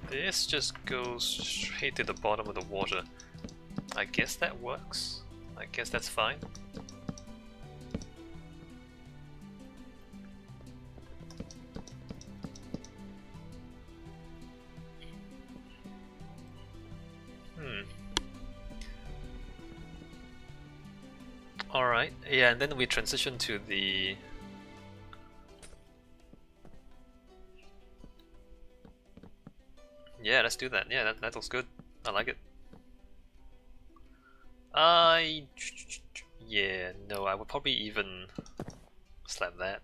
This just goes straight to the bottom of the water. I guess that works. I guess that's fine. Alright, yeah, and then we transition to the... Yeah, let's do that. Yeah, that looks good. I like it. Yeah, no, I would probably even slap that.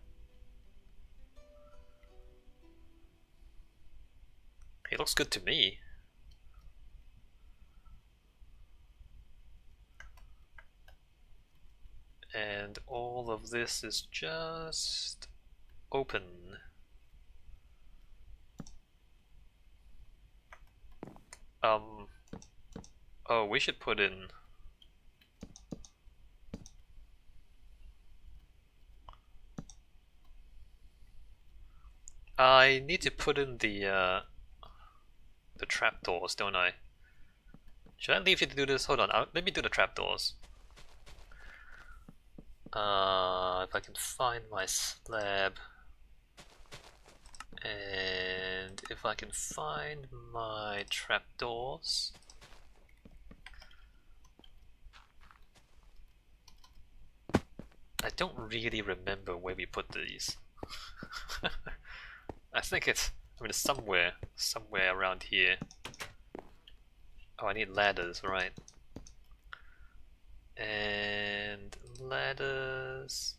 It looks good to me. And all of this is just open. Oh, we should put in... I need to put in the trapdoors, don't I? Should I leave you to do this? Hold on, let me do the trapdoors. If I can find my slab, and if I can find my trapdoors. I don't really remember where we put these. I think it's somewhere around here. Oh, I need ladders, right? And ladders.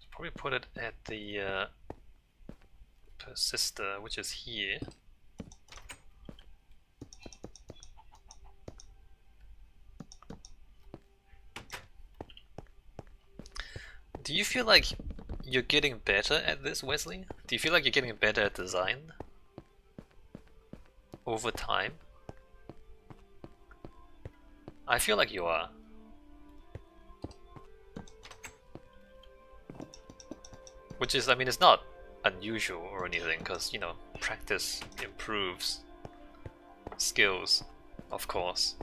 Probably put it at the persister, which is here. Do you feel like you're getting better at this, Wesley? Do you feel like you're getting better at design over time? I feel like you are. Which is, I mean, it's not unusual or anything, because, you know, practice improves skills, of course.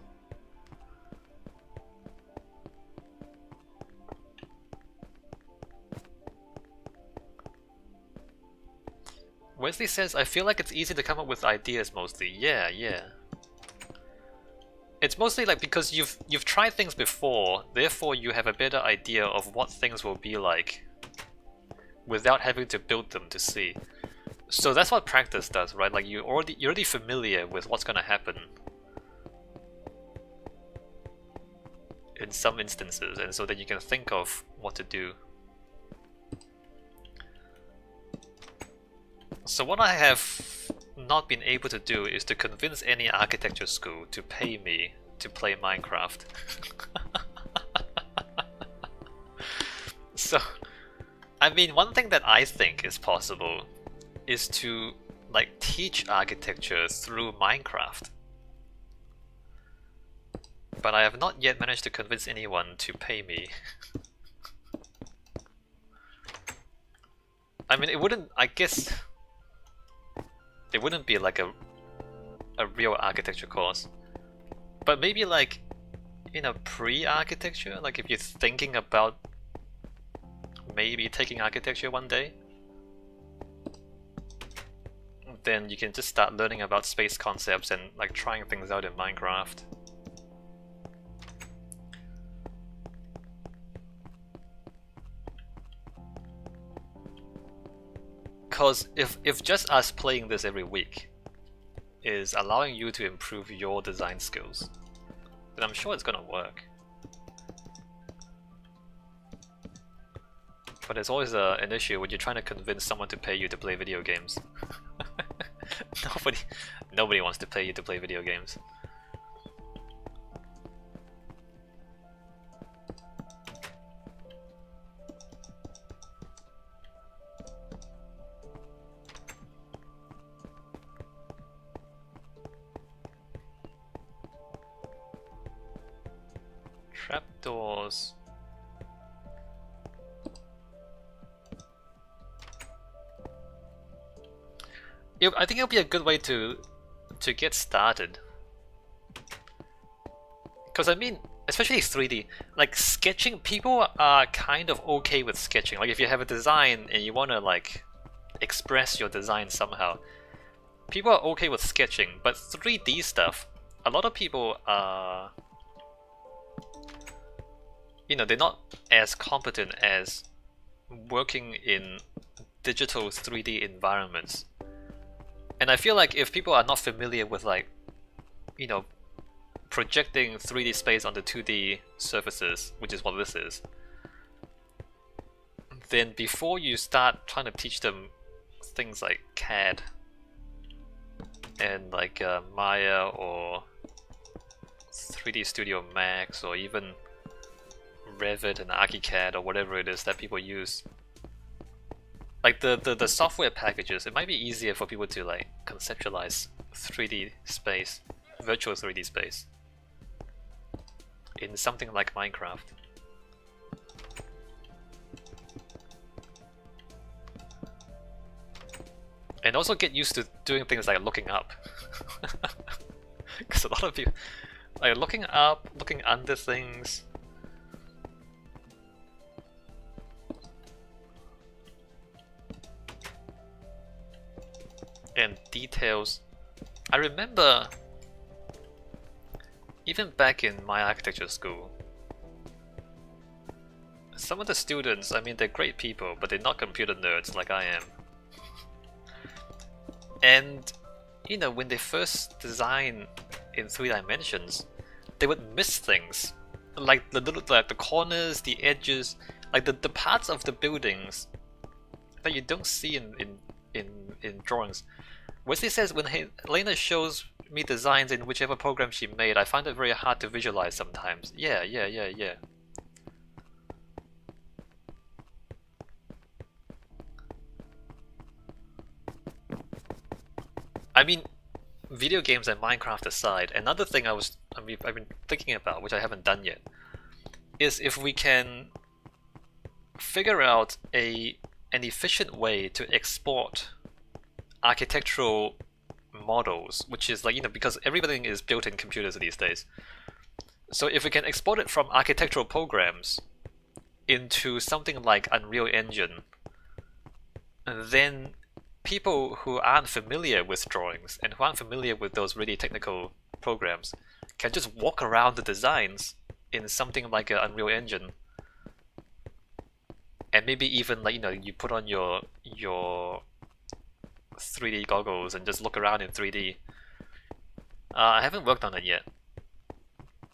Wesley says, I feel like it's easy to come up with ideas mostly. Yeah. It's mostly like because you've tried things before, therefore you have a better idea of what things will be like without having to build them to see. So that's what practice does, right? Like you're already familiar with what's gonna happen in some instances, and so then you can think of what to do. So what I have not been able to do is to convince any architecture school to pay me to play Minecraft. So, I mean, one thing that I think is possible is to like teach architecture through Minecraft. But I have not yet managed to convince anyone to pay me. I mean, it wouldn't, I guess, it wouldn't be like a real architecture course. But maybe like in a pre-architecture, like if you're thinking about maybe taking architecture one day, then you can just start learning about space concepts and like trying things out in Minecraft. Because if just us playing this every week is allowing you to improve your design skills, then I'm sure it's gonna work. But there's always an issue when you're trying to convince someone to pay you to play video games. Nobody wants to pay you to play video games. Trapdoors. I think it'll be a good way to get started. Because I mean, especially 3D, like sketching, people are kind of okay with sketching. Like if you have a design and you want to like express your design somehow, people are okay with sketching. But 3D stuff, a lot of people are, you know, they're not as competent as working in digital 3D environments. And I feel like if people are not familiar with like, you know, projecting 3D space onto 2D surfaces, which is what this is, then before you start trying to teach them things like CAD and like Maya or 3D Studio Max or even Revit and ArchiCAD or whatever it is that people use, like the software packages, it might be easier for people to like conceptualize 3D space, virtual 3D space in something like Minecraft. And also get used to doing things like looking up. Because a lot of people like looking up, looking under things. And details. I remember even back in my architecture school, some of the students, I mean, they're great people, but they're not computer nerds like I am. And you know, when they first design in 3 dimensions, they would miss things, like the little, like the corners, the edges, like the parts of the buildings that you don't see in drawings. Wesley says, when Helena shows me designs in whichever program she made, I find it very hard to visualize sometimes. Yeah. I mean, video games and Minecraft aside, another thing I've been thinking about, which I haven't done yet, is if we can figure out an efficient way to export architectural models, which is like, you know, because everything is built in computers these days. So if we can export it from architectural programs into something like Unreal Engine, then people who aren't familiar with drawings and who aren't familiar with those really technical programs can just walk around the designs in something like an Unreal Engine, and maybe even like, you know, you put on your 3D goggles and just look around in 3D. I haven't worked on it yet,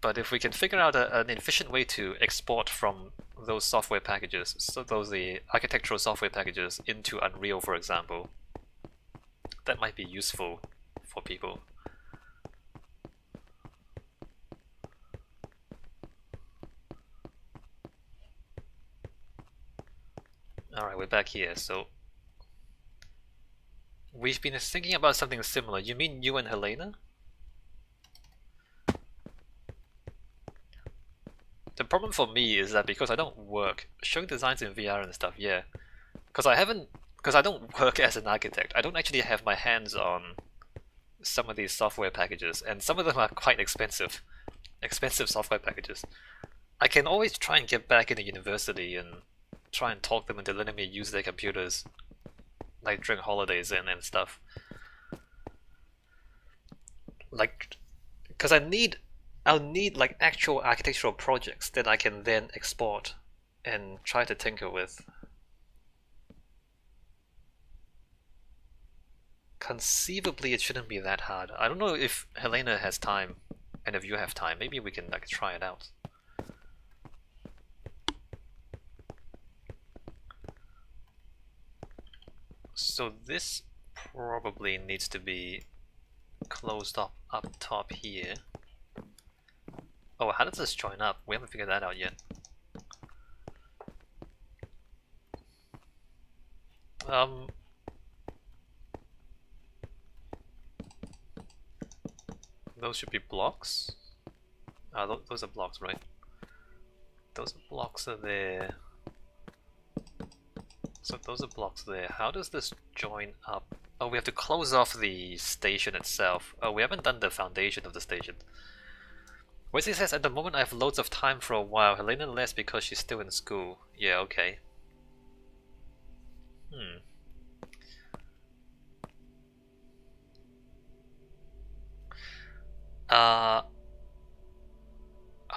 but if we can figure out an efficient way to export from those software packages, so the architectural software packages, into Unreal, for example, that might be useful for people. Alright, we're back here. So we've been thinking about something similar. You mean you and Helena? The problem for me is that because I don't work showing designs in VR and stuff, yeah, because I don't work as an architect. I don't actually have my hands on some of these software packages, and some of them are quite expensive software packages. I can always try and get back into university and try and talk them into letting me use their computers, like during holidays and stuff. Like, because I'll need like actual architectural projects that I can then export and try to tinker with. Conceivably, it shouldn't be that hard. I don't know if Helena has time, and if you have time, maybe we can like try it out. So this probably needs to be closed up top here. Oh, how does this join up? We haven't figured that out yet. Those should be blocks. Those are blocks, right? those blocks are there. So those are blocks there. How does this join up? Oh, we have to close off the station itself. Oh, we haven't done the foundation of the station. Wesley says, at the moment I have loads of time for a while. Helena less because she's still in school. Yeah, okay.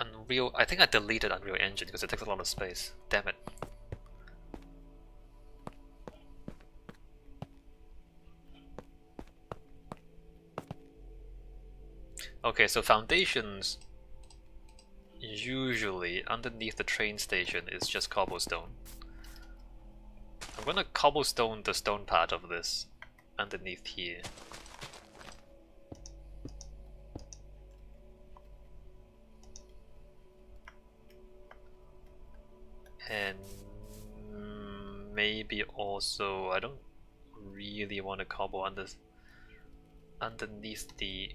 Unreal, I think I deleted Unreal Engine because it takes a lot of space. Damn it. Okay, so foundations usually underneath the train station is just cobblestone. I'm gonna cobblestone the stone part of this underneath here. And maybe also, I don't really want to cobble underneath the...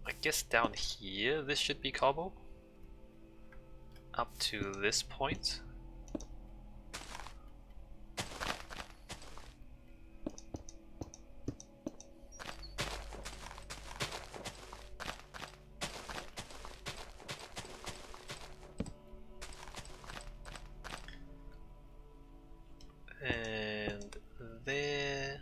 I guess down here this should be cobble up to this point. And there.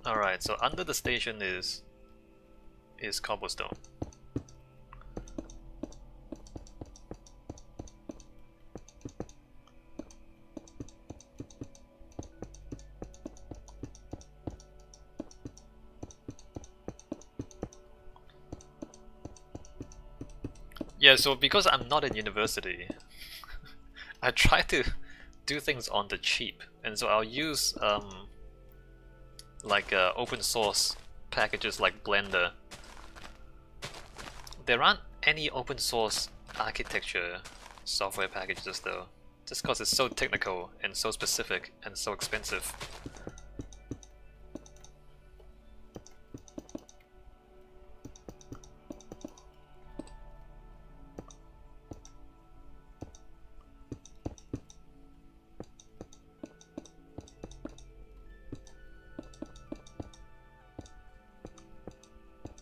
Alright, so under the station is cobblestone. Yeah, so because I'm not in university, I try to do things on the cheap, and so I'll use like open source packages like Blender. There aren't any open source architecture software packages though, just because it's so technical and so specific and so expensive.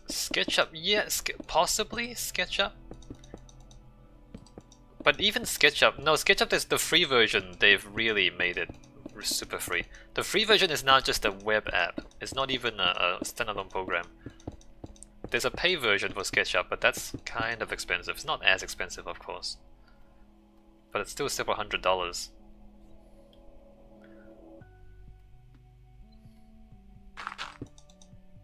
SketchUp, yeah, possibly SketchUp. But even SketchUp, no, SketchUp is the free version. They've really made it super free. The free version is now just a web app. It's not even a standalone program. There's a pay version for SketchUp, but that's kind of expensive. It's not as expensive, of course, but it's still several $100s.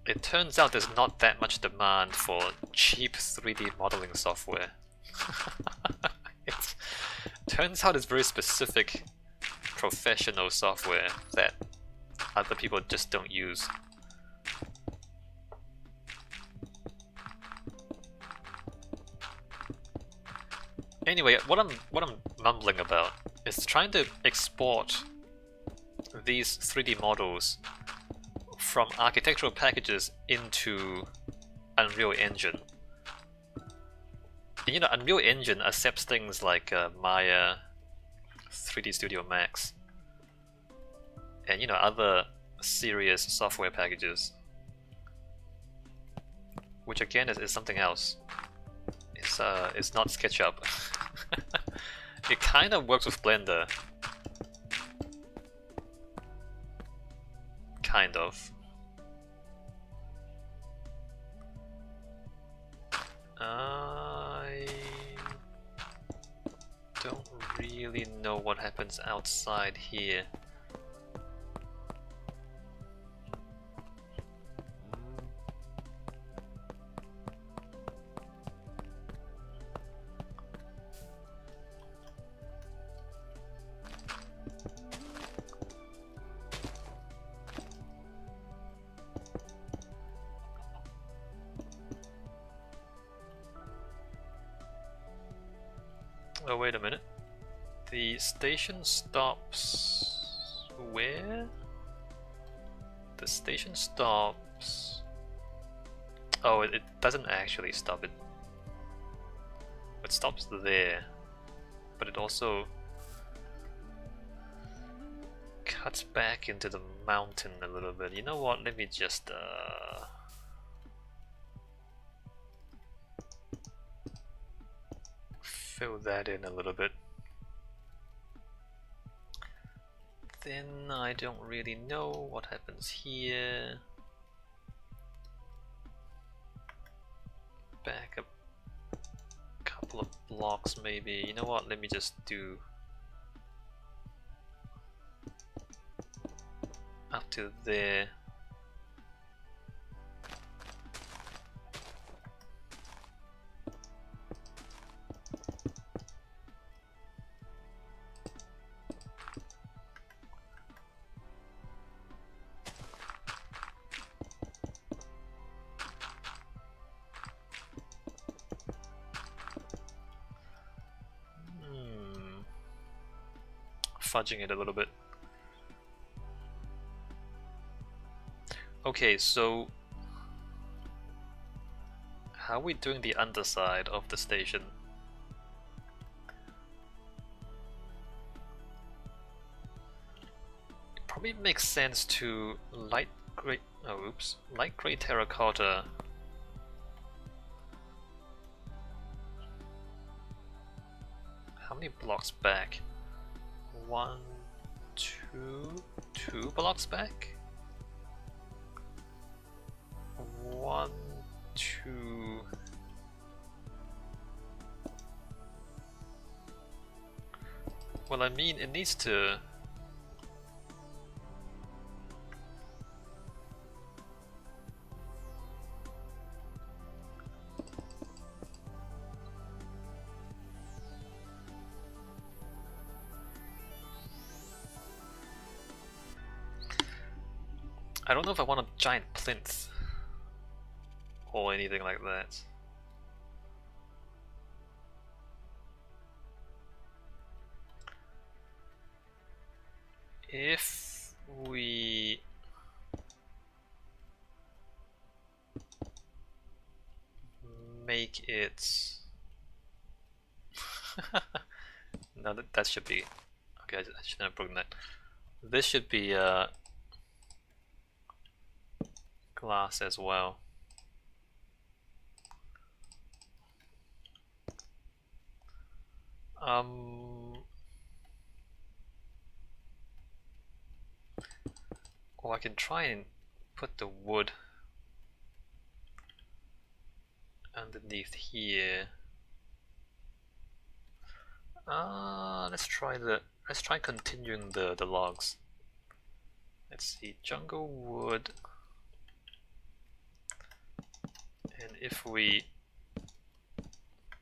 It turns out there's not that much demand for cheap 3D modeling software. It turns out it's very specific professional software that other people just don't use. Anyway, what I'm mumbling about is trying to export these 3D models from architectural packages into Unreal Engine. And, you know, Unreal Engine accepts things like Maya, 3D Studio Max, and you know, other serious software packages, which again is something else. It's not SketchUp. It kind of works with Blender, kind of. I don't really know what happens outside here. Oh, wait a minute. The station stops where? The station stops... Oh, it doesn't actually stop it. It stops there, but it also cuts back into the mountain a little bit. You know what? Let me just fill that in a little bit. Then I don't really know what happens here. Back up a couple of blocks maybe. You know what? Let me just do up to there. Fudging it a little bit. Okay, so how are we doing the underside of the station? It probably makes sense to light gray terracotta. How many blocks back? 1, 2 blocks back? 1, 2. Well, I mean, it needs to. I don't know if I want a giant plinth or anything like that. If we make it no, that should be okay. I shouldn't have broken that. This should be glass as well. Or I can try and put the wood underneath here. Let's try continuing the logs. Let's see, jungle wood, and if we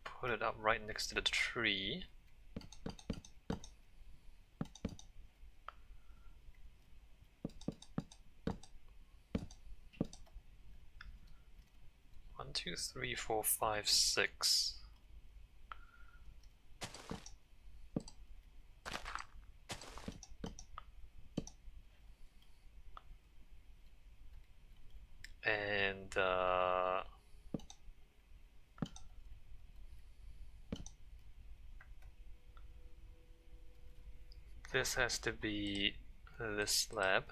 put it up right next to the tree, one, two, three, four, five, six. And this has to be this slab.